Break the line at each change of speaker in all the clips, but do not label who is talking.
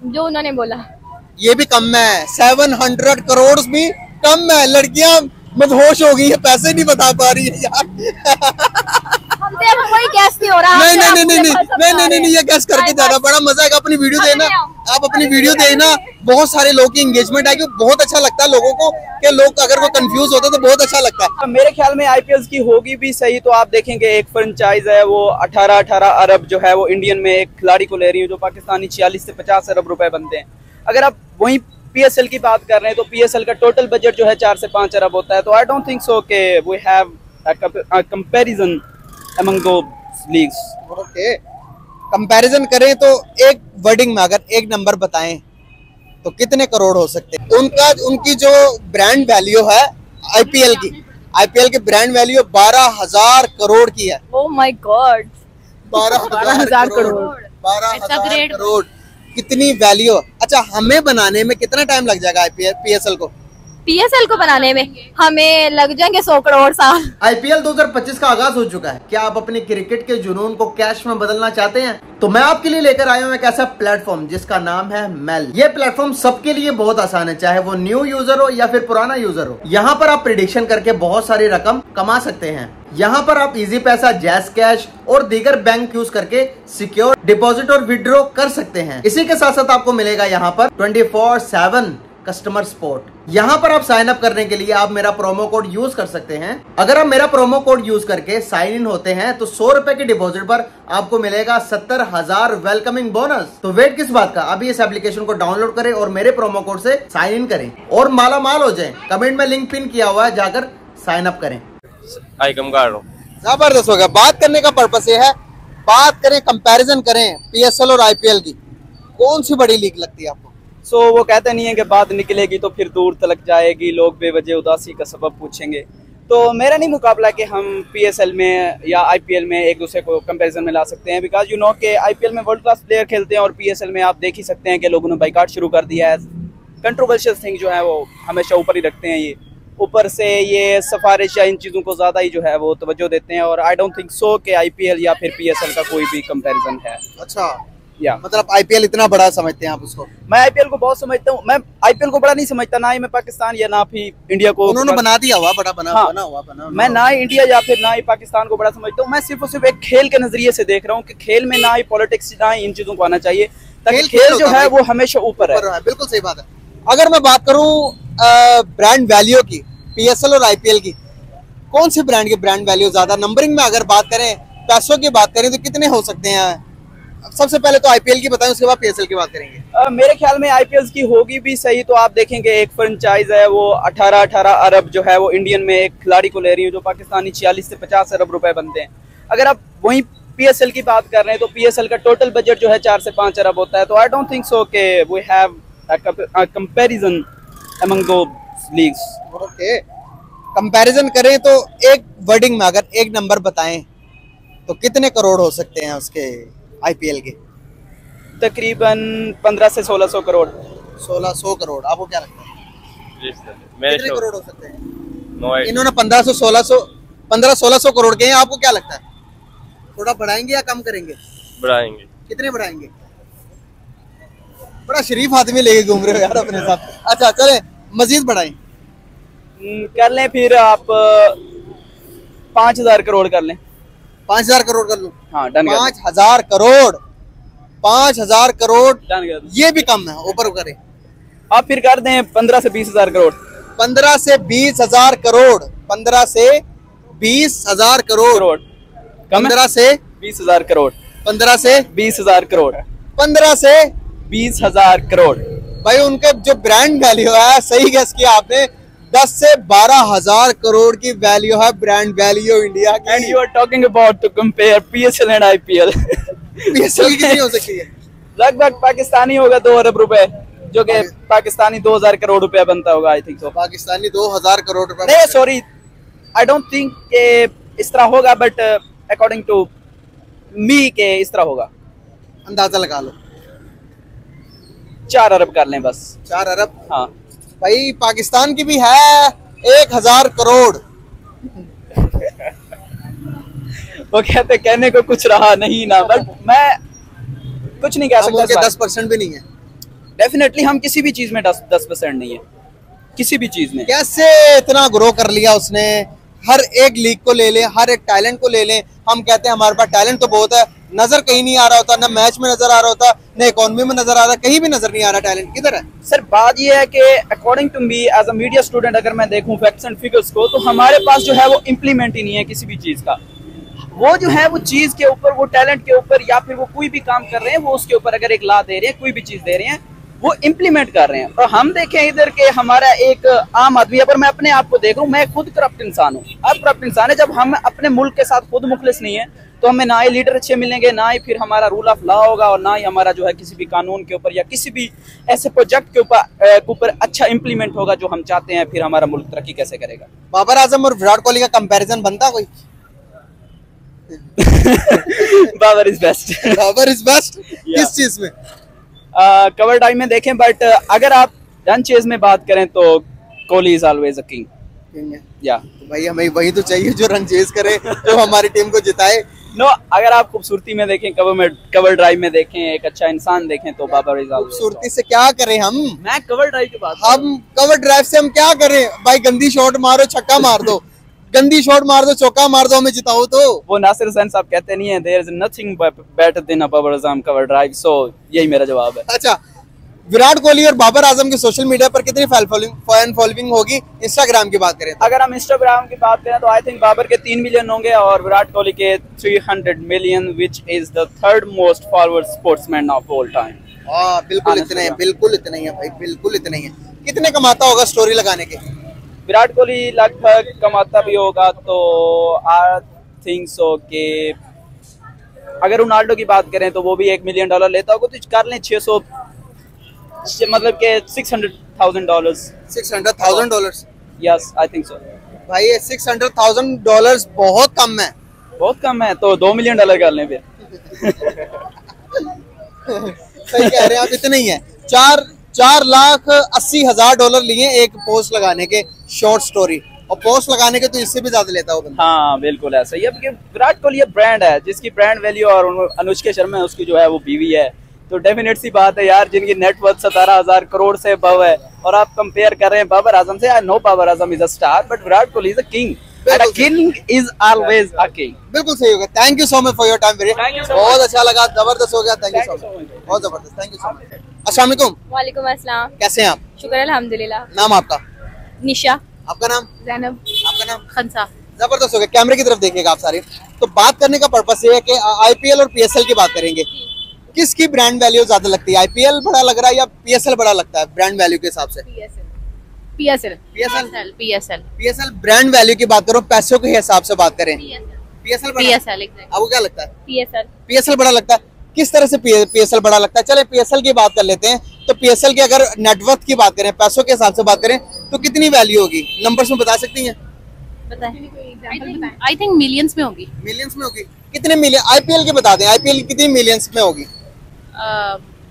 जो उन्होंने बोला।
ये भी कम है, 700 करोड़ भी कम है। लड़कियां मदहोश हो गई है, पैसे नहीं बता पा रही है यार।
हमसे अब कोई गैस नहीं हो रहा।
नहीं, ये गैस करके ज्यादा बड़ा मजा आएगा। अपनी वीडियो देना, आप अपनी वीडियो देना, बहुत सारे लोगों की एंगेजमेंट आएगी। बहुत अच्छा लगता है लोगों को कि लोग अगर वो कंफ्यूज होते तो बहुत अच्छा लगता है।
मेरे ख्याल में आईपीएल की होगी भी सही तो आप देखेंगे एक फ्रेंचाइज है वो 18 अरब जो है वो इंडियन में एक खिलाड़ी को ले रही है, जो पाकिस्तानी 46 से 50 अरब रुपए बनते हैं। अगर आप वहीं पीएसएल की बात कर रहे हैं तो पीएसएल का टोटल बजट जो है 4 से 5 अरब होता है। तो आई डोंट थिंक सो के we have a comparison among those leagues.
Okay, comparison करें तो एक वर्डिंग में अगर एक नंबर बताएं तो कितने करोड़ हो सकते हैं? उनकी जो ब्रांड वैल्यू है आईपीएल की ब्रांड वैल्यू 12,000 करोड़ की है।
Oh my God,
12,000 crore, 12,000 crore कितनी वैल्यू। अच्छा, हमें बनाने में कितना टाइम लग जाएगा पीएसएल को
बनाने में? हमें लग जाएंगे 100 करोड़ साल।
आईपीएल 2025 का आगाज हो चुका है। क्या आप अपने क्रिकेट के जुनून को कैश में बदलना चाहते हैं? तो मैं आपके लिए लेकर आया हूँ एक ऐसा प्लेटफॉर्म जिसका नाम है मेल। ये प्लेटफॉर्म सबके लिए बहुत आसान है, चाहे वो न्यू यूजर हो या फिर पुराना यूजर हो। यहाँ पर आप प्रेडिक्शन करके बहुत सारी रकम कमा सकते हैं। यहाँ पर आप इजी पैसा, जैस कैश और दीगर बैंक यूज करके सिक्योर डिपॉजिट और विड्रॉ कर सकते हैं। इसी के साथ साथ आपको मिलेगा यहाँ पर 24/7 कस्टमर सपोर्ट। यहाँ पर आप साइन अप करने के लिए आप मेरा प्रोमो कोड यूज कर सकते हैं। अगर आप मेरा प्रोमो कोड यूज करके साइन इन होते हैं तो 100 रुपए के डिपॉजिट पर आपको मिलेगा 70,000 वेलकमिंग बोनस। तो वेट किस बात का, अभी इस एप्लीकेशन को डाउनलोड करें और मेरे प्रोमो कोड से साइन इन करें और माला माल हो जाए। कमेंट में लिंक पिन किया हुआ है, जाकर साइन अप करें। जबरदस्त होगा। बात करने का पर्पस ये है, बात करें, कंपैरिजन करें पीएसएल और आईपीएल की, कौन सी बड़ी लीग लगती है आपको?
वो कहते नहीं है कि बात निकलेगी तो फिर दूर तलक जाएगी, लोग बेवजह उदासी का सबब पूछेंगे। तो मेरा नहीं मुकाबला कि हम पीएसएल में या आईपीएल में एक दूसरे को कंपैरिजन में ला सकते हैं, बिकॉज यू नो कि आईपीएल में वर्ल्ड क्लास प्लेयर खेलते हैं और पीएसएल में आप देख ही सकते हैं कि लोगों ने बाइकाट शुरू कर दिया है। कंट्रोवर्शियल थिंग जो है वो हमेशा ऊपर ही रखते हैं, ये ऊपर से ये सिफारिश या इन चीज़ों को ज़्यादा ही जो है वो तवज्जो देते हैं। और आई डोंट थिंक सो कि आईपीएल या फिर पीएसएल का कोई भी कंपैरिजन है।
अच्छा, या मतलब आईपीएल इतना बड़ा समझते हैं आप उसको?
मैं आईपीएल को बहुत समझता हूँ। मैं आईपीएल को बड़ा नहीं समझता, ना ही मैं पाकिस्तान या ना ही इंडिया को।
उन्होंने बना दिया हुआ बड़ा बना
मैं ना ही इंडिया या फिर ना ही पाकिस्तान को बड़ा समझता हूँ। मैं सिर्फ और सिर्फ एक खेल के नजरिए से देख रहा हूँ कि खेल में ना ही पॉलिटिक्स, ना ही इन चीजों को आना चाहिए, ताकि खेल जो है वो हमेशा ऊपर है।
बिल्कुल सही बात है। अगर मैं बात करूँ ब्रांड वैल्यू की, पीएसएल और आईपीएल की, कौन सी ब्रांड की ब्रांड वैल्यू ज्यादा? नंबरिंग में अगर बात करें, पैसों की बात करें तो कितने हो सकते हैं? सबसे पहले तो आईपीएल की बताएं, उसके बाद पीएसएल की बात करेंगे।
मेरे ख्याल में आईपीएल की होगी भी सही तो आप देखेंगे एक फ्रेंचाइज है वो 18 अरब जो है वो इंडियन में एक खिलाड़ी को ले रही है, जो पाकिस्तानी 46 से 50 अरब रुपए बनते हैं। अगर आप वहीं पीएसएल की बात कर रहे हैं तो पीएसएल का टोटल बजट जो है 4 से 5 अरब होता है। तो आई डोंट थिंक सो के we have a comparison among those leagues.
Okay, comparison करें तो एक वर्डिंग में अगर एक नंबर बताएं तो कितने करोड़ हो सकते हैं उसके आईपीएल के?
तकरीबन 15 से 1600 करोड़।
1600 करोड़। आपको क्या लगता है कितने करोड़ हो सकते हैं? इन्होंने 1500-1600 करोड़ के हैं, आपको क्या लगता है? थोड़ा बढ़ाएंगे या कम करेंगे?
बढ़ाएंगे।
कितने बढ़ाएंगे? बड़ा शरीफ आदमी लेके घूम रहे हो यार अपने साथ। अच्छा चले, मजीद बढ़ाएं।
कर लें फिर आप 5000 करोड़ कर लें।
5000 करोड़ कर लूं?
हाँ, डन।
5000 करोड़, 5000 करोड़
डन कर।
ये भी कम है, ऊपर करें
आप फिर कर दें 15 से 20,000 करोड़।
15 से 20,000 करोड़। 15 से 20,000 करोड़। 15 से
20,000 करोड़।
15 से
20,000 करोड़।
15 से
20,000 करोड़।
भाई उनके जो ब्रांड वैल्यू है, सही गेस किया आपने, 10 से 12,000 करोड़ की वैल्यू है ब्रांड वैल्यू इंडिया की।
And you are talking about to compare PSL and IPL.
PSL की कितनी हो सकती है?
लगभग पाकिस्तानी होगा 2 अरब रुपए, जो कि पाकिस्तानी 2000 करोड़ रुपया बनता होगा। I think so.
Pakistani 2000 crore रुपए?
नहीं सॉरी, आई डोंट थिंक के इस तरह होगा, बट अकॉर्डिंग टू मी के इस तरह होगा।
अंदाजा लगा लो।
4 अरब कर लें बस।
4 अरब?
हाँ
भाई पाकिस्तान की भी है 1000 करोड़।
वो कहते कहने को कुछ रहा नहीं ना, बट मैं कुछ नहीं कह सकता।
10% भी नहीं है।
डेफिनेटली हम किसी भी चीज में 10% नहीं है, किसी भी चीज में।
कैसे इतना ग्रो कर लिया उसने, हर एक लीग को ले ले, हर एक टैलेंट को ले ले। हम कहते हैं हमारे पास टैलेंट तो बहुत है, नजर कहीं नहीं आ रहा होता, ना मैच में नजर आ रहा होता, ना इकोनॉमी में नजर आ रहा, कहीं भी नजर नहीं आ रहा टैलेंट। किधर है
सर? बात ये है कि according to me as a media student, अगर मैं देखूं फैक्ट्स एंड फिगर्स को, तो हमारे पास जो है वो इम्प्लीमेंट ही नहीं है किसी भी चीज का। वो जो है वो चीज के ऊपर, वो टैलेंट के ऊपर, या फिर वो कोई भी काम कर रहे हैं, वो उसके ऊपर अगर एक ला दे रहे हैं, कोई भी चीज दे रहे हैं, वो इम्प्लीमेंट कर रहे हैं। और हम देखें इधर के हमारा एक आम आदमी, अगर मैं अपने आप को देख रहा हूँ, मैं खुद करप्ट इंसान हूँ। अब करप्ट इंसान है, जब हम अपने मुल्क के साथ खुद मुखलिस नहीं है, तो हमें ना ही लीडर अच्छे मिलेंगे, ना ही फिर हमारा रूल ऑफ लॉ होगा, और ना ही हमारा जो है किसी भी कानून के ऊपर या किसी भी ऐसे प्रोजेक्ट के ऊपर अच्छा इम्प्लीमेंट होगा जो हम चाहते हैं। फिर हमारा मुल्क तरक्की कैसे करेगा?
बाबर आजम और विराट कोहली का कंपैरिजन बनता कोई?
Babar is best.
Babar is best किस चीज में?
कवर टाइम में देखें, बट अगर आप रन चेज में बात करें तो Kohli is always a king. या
तो भाई हमें वही तो चाहिए जो रन चेज करे, जो हमारी टीम को जिताए।
नो, अगर आप खूबसूरती में देखें, कवर ड्राइव में देखें, एक अच्छा इंसान देखें, तो बाबर इज ऑलवेज।
खूबसूरती से क्या करें हम?
मैं कवर ड्राइव की बात,
हम कवर ड्राइव से हम क्या करें भाई? गंदी शॉट मारो, छक्का मार दो, गंदी शॉट मार दो, चौका मार दो, हमें जिताओ तो।
वो नासिर हुसैन साहब कहते नहीं है, there is nothing better than a Babar Azam cover drive. So यही मेरा जवाब है।
अच्छा, विराट कोहली और बाबर आजम की सोशल मीडिया पर कितनी फैन फॉलोइंग होगी? इंस्टाग्राम की बात करें तो?
अगर हम इंस्टाग्राम की बात करें तो आई थिंक बाबर के 3 मिलियन होंगे और विराट कोहली के 300 million, which is the third most forward sportsman of all time.
बिल्कुल इतने हैं, बिल्कुल इतने ही है भाई, बिल्कुल इतने ही है। कितने कमाता होगा स्टोरी लगाने के?
विराट कोहली लगभग कमाता भी होगा तो आई थिंक सो के, अगर रोनाल्डो की बात करें तो वो भी $1 मिलियन लेता होगा, तो कर लें 600, मतलब के $600,000।
$600,000?
Yes, I think so.
भाई ये $600,000 बहुत कम है।
बहुत कम है, तो $2 मिलियन कर लें फिर।
सही कह रहे हैं आप, इतने ही है। 4,80,000 लिए एक पोस्ट लगाने के, शॉर्ट स्टोरी, और पोस्ट लगाने के तो इससे भी ज्यादा लेता होगा।
हाँ बिल्कुल ऐसा ही है, क्योंकि विराट कोहली ये ब्रांड है जिसकी ब्रांड वैल्यू, और अनुष्का शर्मा उसकी जो है वो बीवी है, तो डेफिनेट सी बात है यार, जिनकी नेटवर्थ 17,000 करोड़ से अबव है, और आप कंपेयर कर रहे हैं बाबर आजम से। I know Babar Azam is a star, but Virat Kohli is a king, and a king is always a king।
बिल्कुल सही होगा। Thank you so much for your time,
Thank you so
बहुत
much।
अच्छा लगा, जबरदस्त हो गया। थैंक यू सो मच, बहुत जबरदस्त, थैंक यू सो मच। अस्सलाम वालेकुम।
वालेकुम अस्सलाम।
कैसे हैं आप?
शुक्र अल्हम्दुलिल्लाह।
नाम आपका?
निशा।
आपका नाम?
ज़ैनब।
आपका नाम?
खंसा।
जबरदस्त हो गया। कैमरे की तरफ देखिएगा आप सारे। तो बात करने का पर्पस ये है कि आईपीएल और पीएसएल की बात करेंगे। किसकी ब्रांड वैल्यू ज्यादा लगती है? आईपीएल बड़ा लग रहा है या पीएसएल बड़ा लगता है ब्रांड वैल्यू के हिसाब से? पीएसएल ब्रांड वैल्यू की बात करो, पैसों के हिसाब से बात करें, पीएसएल आपको क्या लगता है? पीएसएल बड़ा लगता है। किस तरह से पीएसएल बड़ा लगता है? चले पीएसएल की बात कर लेते हैं। तो पीएसएल की अगर नेटवर्थ की बात करें, पैसों के हिसाब से बात करें, तो कितनी वैल्यू होगी? नंबर्स में बता सकती हैं?
आई थिंक मिलियंस में होगी।
मिलियंस में होगी। कितने मिलियन? आईपीएल की बता दें, आईपीएल कितनी मिलियंस में होगी?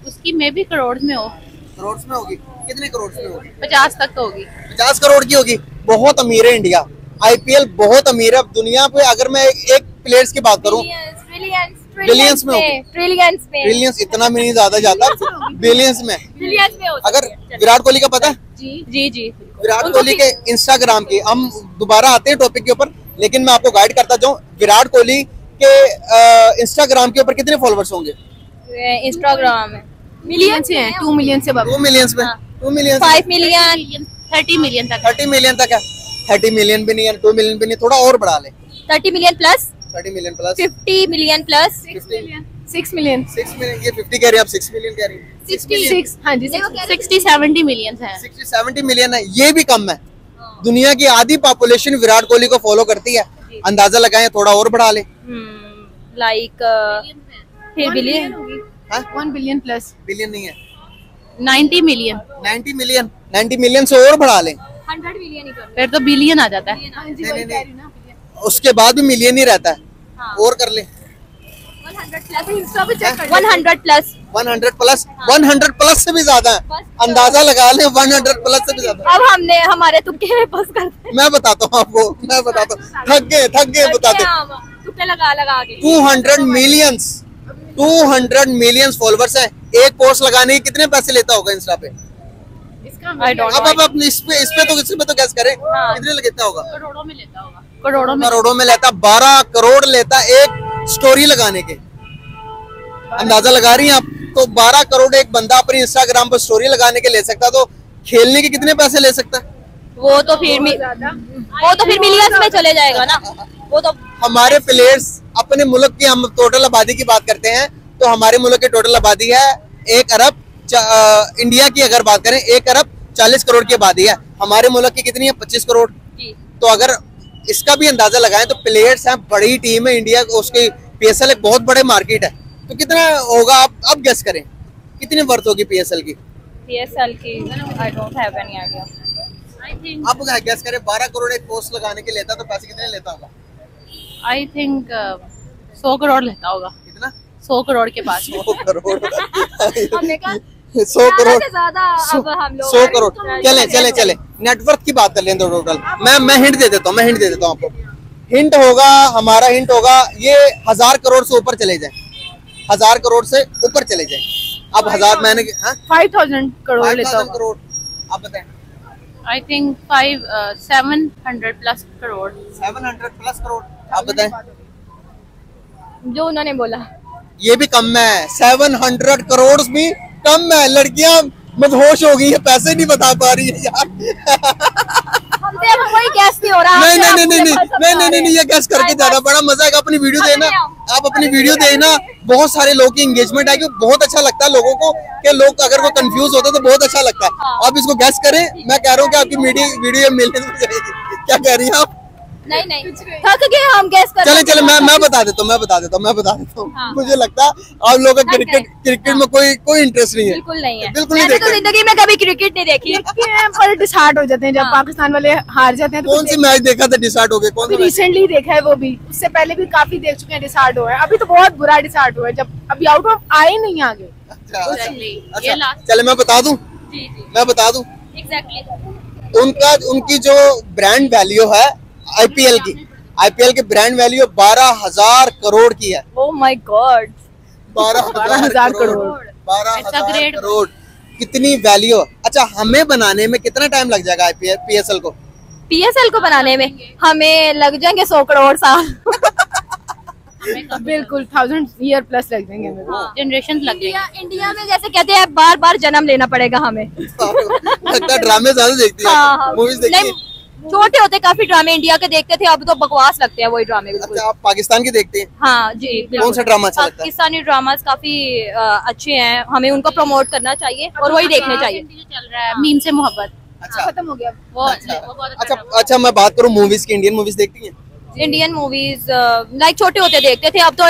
उसकी मे भी करोड़ में हो।
करोड़ में होगी? कितने करोड़ में होगी?
50 तक तो होगी।
50 करोड़ की होगी। बहुत अमीर है इंडिया, आईपीएल बहुत अमीर है दुनिया पे। अगर मैं एक प्लेयर्स की बात करूं, बिलियंस में होगी। ट्रिलियंस इतना भी नहीं ज्यादा जाता, बिलियंस में। अगर विराट कोहली का पता है?
जी
विराट कोहली के इंस्टाग्राम की, हम दोबारा आते हैं टॉपिक के ऊपर, लेकिन मैं आपको गाइड करता जाऊं। विराट कोहली के इंस्टाग्राम के ऊपर कितने फॉलोअर्स होंगे?
इंस्टाग्राम में मिलियन से हैं, 2 मिलियन से
2 मिलियन में, 2 मिलियन,
5 मिलियन, 30 मिलियन तक।
30 मिलियन तक है। 30 मिलियन भी नहीं है, 2 मिलियन भी नहीं, थोड़ा और बढ़ा ले।
30 million plus,
30 million plus,
50 million plus,
6
million,
6 million. ये 50 कह रही है, आप 6 मिलियन कह रही है।
66, हाँ जी, 60-70 मिलियन है।
60-70 मिलियन है, ये भी कम है। दुनिया की आधी पॉपुलेशन विराट कोहली को फॉलो करती है। अंदाजा लगाएं, थोड़ा और बढ़ा ले।
लाइक फिर बिलियन,
1 बिलियन प्लस। बिलियन नहीं है,
90 मिलियन।
90 मिलियन, 90 मिलियन से और बढ़ा लें,
100 मिलियन ही कर, फिर तो बिलियन आ जाता है।
नहीं, उसके बाद भी मिलियन ही रहता है। और कर ले,
100 प्लस,
100 प्लस से भी ज्यादा है। अंदाजा लगा लें, 100 प्लस से भी ज्यादा।
अब हमने हमारे तुक्के में पास करते हैं।
मैं बताता हूँ आपको, मैं बताता हूँ, थक गए बताते।
तुक्के लगा के
200 मिलियंस, 200 मिलियन फॉलोवर्स है। एक पोस्ट लगाने के कितने पैसे लेता होगा इंस्टा पे?
I don't know.
अब इस पे तो गैस करें कितने लेता होगा?
करोड़ों में लेता होगा।
करोड़ों में लेता। 12 करोड़ लेता एक स्टोरी लगाने के। अंदाजा लगा रही हैं आप? तो 12 करोड़ एक बंदा अपनी इंस्टाग्राम पर स्टोरी लगाने के ले सकता, तो खेलने के कितने पैसे ले सकता?
वो तो फिर मिलियंस में चले जाएगा ना। वो तो
हमारे प्लेयर्स अपने मुल्क की, हम टोटल आबादी की बात करते हैं तो हमारे मुल्क की टोटल आबादी है 1 अरब। इंडिया की अगर बात करें 1 अरब 40 करोड़ की आबादी है। हमारे मुल्क की कितनी है? 25 करोड़। तो अगर इसका भी अंदाजा लगाएं तो प्लेयर्स हैं, बड़ी टीम है इंडिया, उसकी PSL एक बहुत बड़े मार्केट है। तो कितना होगा आप अब गेस करें, कितनी वर्थ होगी PSL की?
I don't have any idea.
आप गेस करें, 12 करोड़ एक पोस्ट लगाने के लेता तो पैसे कितने लेता होगा?
I think 100 करोड़ लेता होगा।
कितना?
100 करोड़ के पास।
100 करोड़।
हमने कहा
100 करोड़।
ज्यादा अब हम लोग
100 करोड़। चले नेटवर्थ की बात कर लें तो टोटल। मैं हिंट दे देता हूँ आपको। हिंट होगा, हमारा हिंट होगा ये 1000 करोड़ से ऊपर चले जाए। 1000 करोड़ से ऊपर चले जाए। अब 1000 मैंने
5000 करोड़ लेता होगा।
करोड़। आप बताएं।
I think 700 plus crore.
700 plus crore. आप बताएं।
जो उन्होंने बोला।
ये भी कम है। 700 करोड़ भी कम है। लड़कियां मदहोश हो गई है, पैसे नहीं बता पा रही है यार।
हमसे कोई गैस नहीं हो रहा।
नहीं, ये गैस करके जाना बड़ा मजा आएगा। अपनी वीडियो देना, आप अपनी वीडियो देना, बहुत सारे लोगों की एंगेजमेंट आएगी, बहुत अच्छा लगता है लोगों को कि लोग अगर वो कंफ्यूज होते तो बहुत अच्छा लगता है। आप इसको गैस करें। मैं कह रहा हूँ कि आपकी वीडियो मिलने जाएगी। क्या कह रही है आप?
नहीं थक गए हम गैस कर।
चले मैं बता देता हूँ।
हाँ।
मुझे लगता है आप लोगों का क्रिकेट में कोई इंटरेस्ट नहीं है।
बिल्कुल नहीं है।
बिल्कुल नहीं
मैंने तो
देखा।
जिंदगी में कभी क्रिकेट नहीं देखी।
पर डिसहार्ट हो जाते हैं जब पाकिस्तान वाले हार जाते हैं।
कौन सी मैच देखा था डिसाइड हो गए? कौन सा?
रिसेंटली देखा है वो भी, उससे पहले भी काफी देख चुके हैं, डिसहार्ट हुआ है। अभी तो बहुत बुरा डिसहार्ट हुआ है जब अभी आउट ऑफ आए नहीं आगे।
अच्छा, चले मैं बता दूं।
एग्जैक्टली।
उनकी जो ब्रांड वैल्यू है IPL की ब्रांड वैल्यू 12,000 करोड़ की है।
Oh my God.
12,000 crore. 12,000 crore कितनी वैल्यू। अच्छा, हमें बनाने में कितना टाइम लग जाएगा PSL को?
PSL को बनाने में हमें लग जाएंगे 100 करोड़ साल।
बिल्कुल 1000 ईयर प्लस लग जाएंगे।
जनरेशन लग जाएंगे। इंडिया में जैसे कहते हैं बार जन्म लेना पड़ेगा हमें।
लगता है ड्रामे ज्यादा देखती है।
हाँ,
मूवीज देखती है।
छोटे होते काफी ड्रामे इंडिया के देखते थे, अब तो बकवास लगते हैं वही ड्रामे।
अच्छा, आप पाकिस्तान की देखते हैं?
हाँ जी,
कौन सा ड्रामा अच्छा लगता है?
पाकिस्तानी ड्रामास काफी अच्छे हैं, हमें उनको प्रमोट करना चाहिए और वही देखने चाहिए। चल रहा है मीम से मोहब्बत।
अच्छा,
खत्म हो गया
वो
अच्छा मैं बात करूँ मूवीज की। इंडियन मूवीज देखती हैं?
इंडियन मूवीज लाइक छोटे होते देखते थे, अब तो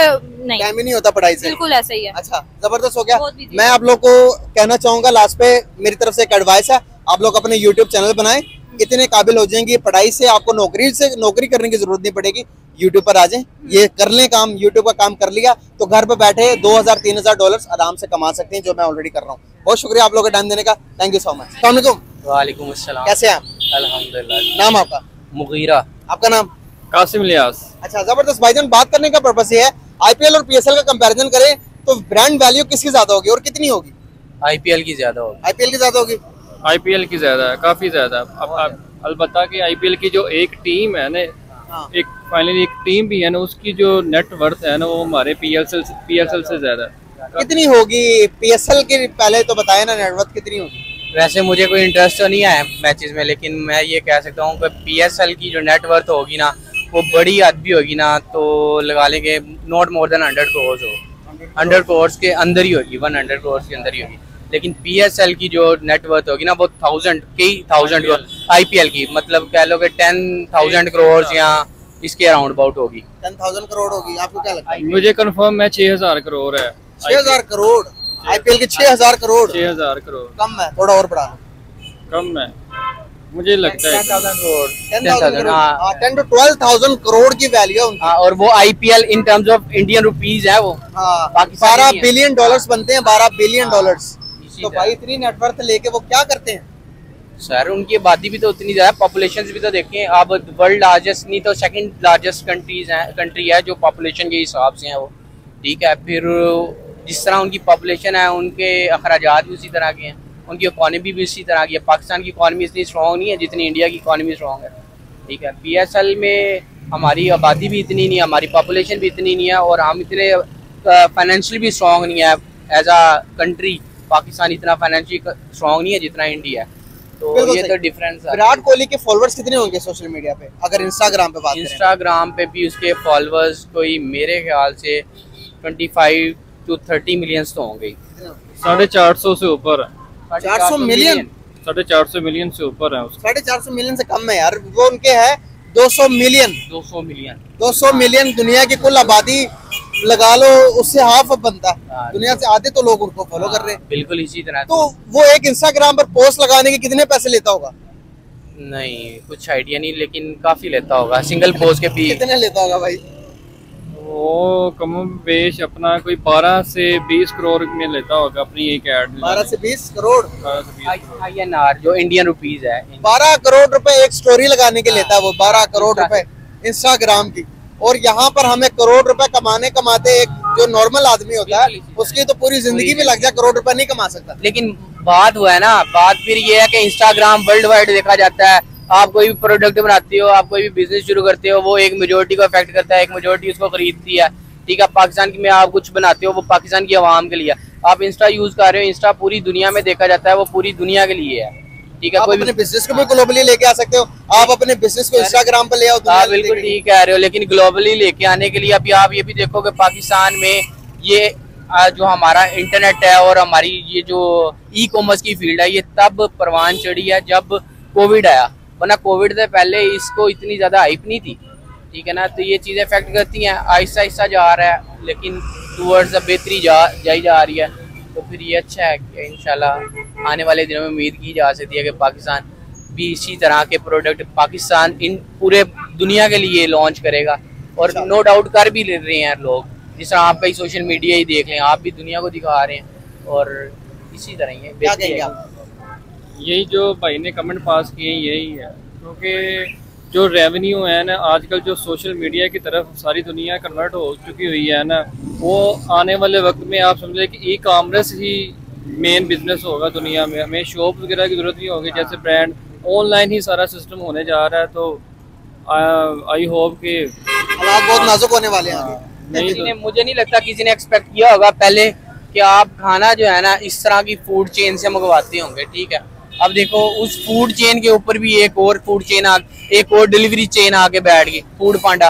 नहीं,
टाइम ही नहीं होता पढ़ाई से।
बिल्कुल ऐसा ही है।
अच्छा, जबरदस्त हो गया। मैं आप लोग को कहना चाहूंगा लास्ट पे, मेरी तरफ से एक एडवाइस है, आप लोग अपने YouTube चैनल बनाएं, इतने काबिल हो जाएंगे पढ़ाई से, आपको नौकरी करने की जरूरत नहीं पड़ेगी। YouTube पर आ जाएं, ये कर लें काम, YouTube का काम कर लिया तो घर पे बैठे $2,000-3,000 आराम से कमा सकते हैं, जो मैं ऑलरेडी कर रहा हूँ। बहुत शुक्रिया आप लोगों का टाइम देने का। Thank you so much. अस्सलाम वालेकुम।
वालेकुम अस्सलाम।
कैसे हैं आप?
अल्हम्दुलिल्लाह।
नाम आपका?
मुगीरा।
आपका नाम?
कासिम लियास।
अच्छा, जबरदस्त भाईजान। बात करने का पर्पस ये है, IPL और PSL का कंपैरिजन करें तो ब्रांड वैल्यू किसकी ज्यादा होगी और कितनी होगी?
IPL की ज्यादा होगी।
IPL की ज्यादा होगी।
IPL की ज्यादा है, काफी ज्यादा। अब अलबत्ता कि IPL की जो एक टीम है ना, एक फाइनली एक टीम भी है ना, उसकी जो नेट वर्थ है ना वो हमारे PSL से ज्यादा है।
कितनी होगी PSL की? पहले तो बताया ना नेट वर्थ कितनी होगी।
वैसे मुझे कोई इंटरेस्ट तो नहीं है मैचेस में, लेकिन मैं ये कह सकता हूँ कि PSL की जो नेट वर्थ होगी ना वो बड़ी आदमी होगी ना, तो लगा लेंगे नॉट मोर देन 100 करोड़ हो। 100 करोड़ के अंदर ही होगी, 100 करोड़ के अंदर ही होगी। लेकिन PSL की जो नेट वर्थ होगी ना वो कई थाउजेंड IPL की, मतलब कह लो कि 10,000 करोड़ या इसके अराउंड अबाउट होगी।
10,000 करोड़ होगी। आपको क्या लगता है?
मुझे कंफर्म है 6,000 करोड़ है।
6,000 करोड़ IPL के 6,000 करोड़।
6,000 करोड़
कम है, थोड़ा और बढ़ा।
कम है मुझे लगता है।
10,000 करोड़। 10 to 12,000 करोड़ की वैल्यू है।
और वो IPL in terms of Indian rupees है वो।
12 बिलियन डॉलर्स बनते हैं, 12 बिलियन डॉलर्स। तो भाई इतनी नेटवर्थ लेके वो क्या करते हैं?
सर उनकी आबादी भी तो उतनी ज्यादा, पॉपुलेशन भी तो देखें आप, वर्ल्ड लार्जेस्ट नहीं तो सेकंड लार्जेस्ट कंट्री है जो पॉपुलेशन के हिसाब से है वो।
ठीक है। फिर जिस तरह उनकी पॉपुलेशन है, उनके अखराजात भी उसी तरह के हैं, उनकी इकॉनमी भी उसी तरह की है। पाकिस्तान की इकॉनमी इतनी स्ट्रॉन्ग नहीं है जितनी इंडिया की इकॉनमी स्ट्रॉन्ग है, ठीक है। PSL में हमारी आबादी भी इतनी नहीं है, हमारी पॉपुलेशन भी इतनी नहीं है, और हम इतने फाइनेंशियल भी स्ट्रॉन्ग नहीं है एज आ कंट्री। पाकिस्तान इतना फाइनेंशियल स्ट्रॉन्ग नहीं है जितना इंडिया है, तो ये तो डिफरेंस है।
विराट कोहली के फॉलोअर्स कितने होंगे सोशल मीडिया पे, अगर इंस्टाग्राम पे बात करें?
इंस्टाग्राम पे भी उसके फॉलोअर्स कोई मेरे ख्याल से 25 to 30 मिलियन तो होंगे।
450 से ऊपर है।
400 मिलियन?
450 मिलियन से ऊपर है।
450 मिलियन से कम है यार, वो उनके है 200 मिलियन। 200 मिलियन दुनिया की कुल आबादी लगा लो, उससे हाफ बनता है। दुनिया से आधे तो लोग उनको फॉलो कर रहे हैं।
बिल्कुल इसी तरह।
तो वो एक इंस्टाग्राम पर पोस्ट लगाने के कितने पैसे लेता होगा?
नहीं कुछ आइडिया नहीं, लेकिन काफी लेता होगा सिंगल पोस्ट के भी।
कितने लेता होगा भाई?
वो कम बेश अपना कोई 12 से 20 करोड़ में लेता होगा अपनी एक ऐड।
12 से 20 करोड़
INR जो इंडियन रुपीज है।
12 करोड़ रुपए एक स्टोरी लगाने के लेता है वो, 12 करोड़ रुपए इंस्टाग्राम की। और यहाँ पर हमें करोड़ रुपए कमाते एक जो नॉर्मल आदमी होता है उसकी तो पूरी जिंदगी में लग जाए, करोड़ रुपए नहीं कमा सकता।
लेकिन बात हुआ है ना, बात फिर ये है कि इंस्टाग्राम वर्ल्ड वाइड देखा जाता है। आप कोई भी प्रोडक्ट बनाते हो, आप कोई भी बिजनेस शुरू करते हो, वो एक मेजोरिटी को अफेक्ट करता है, एक मेजोरिटी उसको खरीदती है, ठीक है। पाकिस्तान में आप कुछ बनाते हो वो पाकिस्तान की आवाम के लिए। आप इंस्टा यूज कर रहे हो, इंस्टा पूरी दुनिया में देखा जाता है, वो पूरी दुनिया के लिए है, ठीक है।
आप अपने बिजनेस को भी ग्लोबली लेके आ सकते हो, आप अपने बिजनेस को इंस्टाग्राम पे ले आओ।
आप बिल्कुल ठीक कह रहे हो, लेकिन ग्लोबली लेके आने के लिए अभी आप ये भी देखो कि पाकिस्तान में ये जो हमारा इंटरनेट है और हमारी ये जो ई-कॉमर्स की फील्ड है, ये तब परवान चढ़ी है जब कोविड आया, वरना कोविड से पहले इसको इतनी ज्यादा हाइप नहीं थी, ठीक है ना। तो ये चीजें इफेक्ट करती हैं, आहिस्ता आहिस्ता जा रहा है, लेकिन टूवर्ड्स बेहतरी जा रही है। तो फिर ये अच्छा है कि इंशाल्लाह आने वाले दिनों में उम्मीद की जा सकती है कि पाकिस्तान भी इसी तरह के प्रोडक्ट पाकिस्तान इन पूरे दुनिया के लिए लॉन्च करेगा। और नो डाउट कर भी ले रहे हैं लोग, जिस तरह आप कई सोशल मीडिया ही देख लें, आप भी दुनिया को दिखा रहे हैं, और इसी तरह ही है।
यही जो भाई ने कमेंट पास किए यही है, क्योंकि जो रेवेन्यू है ना आजकल जो सोशल मीडिया की तरफ सारी दुनिया कन्वर्ट हो चुकी हुई है ना, वो आने वाले वक्त में आप समझे कि ई-कॉमर्स ही मेन बिजनेस होगा दुनिया में। हमें शॉप वगैरह की जरूरत नहीं होगी, जैसे ब्रांड ऑनलाइन ही सारा सिस्टम होने जा रहा है। तो आई होप कि
हालात बहुत नाजुक होने वाले हैं।
मुझे नहीं लगता किसी ने एक्सपेक्ट किया होगा पहले कि आप खाना जो है ना इस तरह की फूड चेन से मंगवाते होंगे, ठीक है। अब देखो उस फूड चेन के ऊपर भी एक और फूड चेन एक और डिलीवरी चेन आके बैठ गई, फूड पांडा,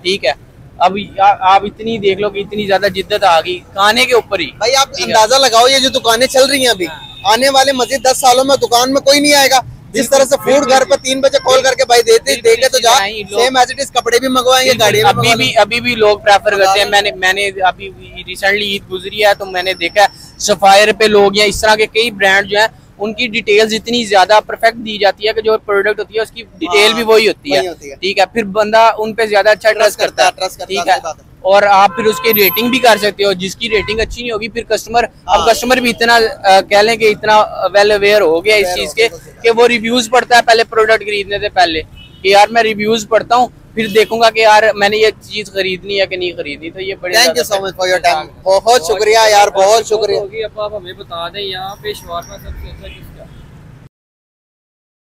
ठीक है। अब आप इतनी देख लो कि इतनी ज्यादा जिद्दत आ गई खाने के ऊपर ही।
भाई आप अंदाजा लगाओ, ये जो दुकानें चल रही हैं अभी, आने वाले मजीद 10 सालों में दुकान में कोई नहीं आएगा। जिस तरह से फूड घर पर 3 बजे कॉल करके भाई देके तो जा, सेम एज इट इज कपड़े भी मंगवाएंगे, गाड़ी
अभी भी लोग प्रेफर करते हैं। मैंने अभी रिसेंटली ईद गुजरी है, तो मैंने देखा सफायर पे लोग या इस तरह के कई ब्रांड जो है उनकी डिटेल्स इतनी ज्यादा परफेक्ट दी जाती है कि जो प्रोडक्ट होती है उसकी डिटेल भी वही होती है, ठीक है। फिर बंदा उन पे ज्यादा अच्छा ट्रस्ट करता है, ठीक है। और आप फिर उसकी रेटिंग भी कर सकते हो, जिसकी रेटिंग अच्छी नहीं होगी फिर कस्टमर अब कस्टमर भी इतना कह लें कि इतना वेल अवेयर हो गया इस चीज के कि वो रिव्यूज पढ़ता है पहले प्रोडक्ट खरीदने से पहले, कि यार मैं रिव्यूज पढ़ता हूँ फिर देखूंगा कि यार मैंने ये चीज खरीदनी है कि नहीं खरीदनी। तो ये बड़ी
thank you so much for your time, बहुत शुक्रिया यार, बहुत शुक्रिया।
अब आप हमें बता दें यहाँ पे शवारमा सबसे अच्छा